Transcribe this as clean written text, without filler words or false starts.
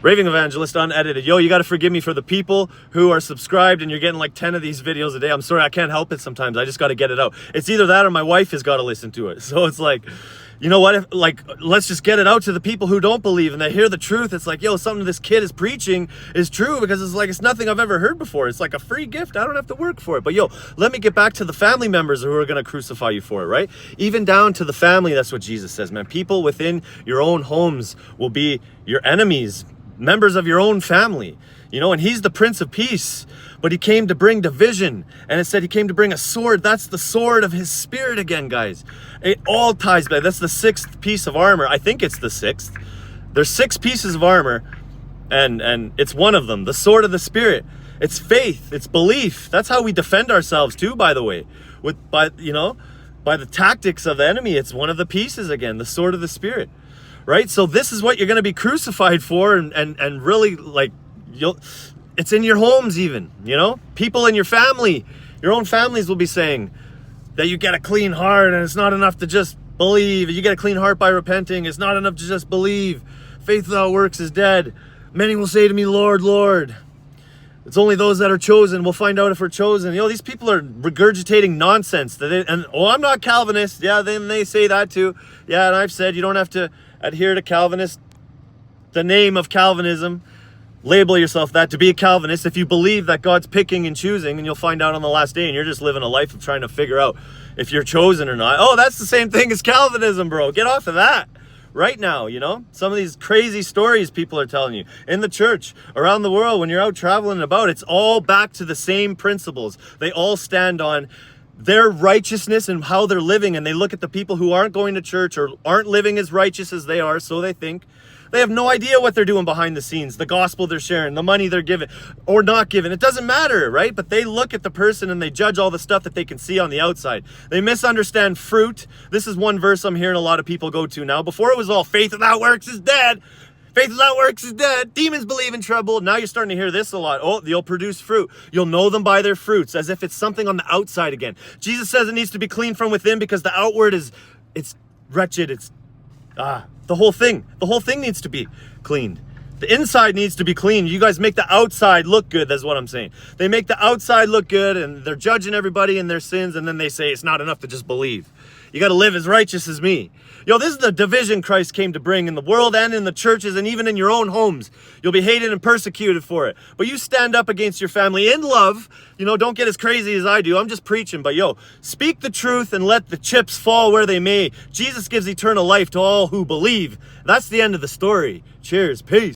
Raving Evangelist Unedited. Yo, you got to forgive me for the people who are subscribed and you're getting like 10 of these videos a day. I'm sorry, I can't help it sometimes. I just got to get it out. It's either that or my wife has got to listen to it. So it's like, you know what? Let's just get it out to the people who don't believe and they hear the truth. It's like, yo, something this kid is preaching is true, because it's nothing I've ever heard before. It's like a free gift. I don't have to work for it. But yo, let me get back to the family members who are going to crucify you for it, right? Even down to the family. That's what Jesus says, man. People within your own homes will be your enemies, members of your own family, you know, and he's the Prince of Peace, but he came to bring division, and it said he came to bring a sword. That's the sword of his spirit again, guys. It all ties back. That's the 6th piece of armor. I think it's the 6th. There's 6 pieces of armor, and it's one of them, the sword of the spirit. It's faith, it's belief. That's how we defend ourselves too, by the way, by the tactics of the enemy. It's one of the pieces again, the sword of the spirit. Right? So this is what you're going to be crucified for, and really, like, it's in your homes even, you know? People in your family, your own families will be saying that you get a clean heart and it's not enough to just believe. You get a clean heart by repenting. It's not enough to just believe. Faith without works is dead. Many will say to me, Lord, Lord. It's only those that are chosen. We'll find out if we're chosen. You know, these people are regurgitating nonsense. I'm not Calvinist. Yeah, then they say that too. Yeah, and I've said you don't have to adhere to Calvinist, the name of Calvinism, label yourself that to be a Calvinist if you believe that God's picking and choosing, and you'll find out on the last day, and you're just living a life of trying to figure out if you're chosen or not. Oh, that's the same thing as Calvinism, bro. Get off of that right now, you know? Some of these crazy stories people are telling you in the church, around the world, when you're out traveling about, it's all back to the same principles. They all stand on their righteousness and how they're living, and they look at the people who aren't going to church or aren't living as righteous as they are, so they think. They have no idea what they're doing behind the scenes, the gospel they're sharing, the money they're giving or not giving. It doesn't matter, right? But they look at the person and they judge all the stuff that they can see on the outside. They misunderstand fruit. This is one verse I'm hearing a lot of people go to now. Before it was all faith without works is dead. Faith without works is dead. Demons believe in trouble. Now you're starting to hear this a lot. Oh, they'll produce fruit. You'll know them by their fruits, as if it's something on the outside again. Jesus says it needs to be clean from within, because the outward it's wretched. The whole thing needs to be cleaned. The inside needs to be clean. You guys make the outside look good. That's what I'm saying. They make the outside look good, and they're judging everybody in their sins, and then they say it's not enough to just believe. You got to live as righteous as me. Yo, this is the division Christ came to bring in the world and in the churches and even in your own homes. You'll be hated and persecuted for it. But you stand up against your family in love. You know, don't get as crazy as I do. I'm just preaching. But yo, speak the truth and let the chips fall where they may. Jesus gives eternal life to all who believe. That's the end of the story. Cheers. Peace.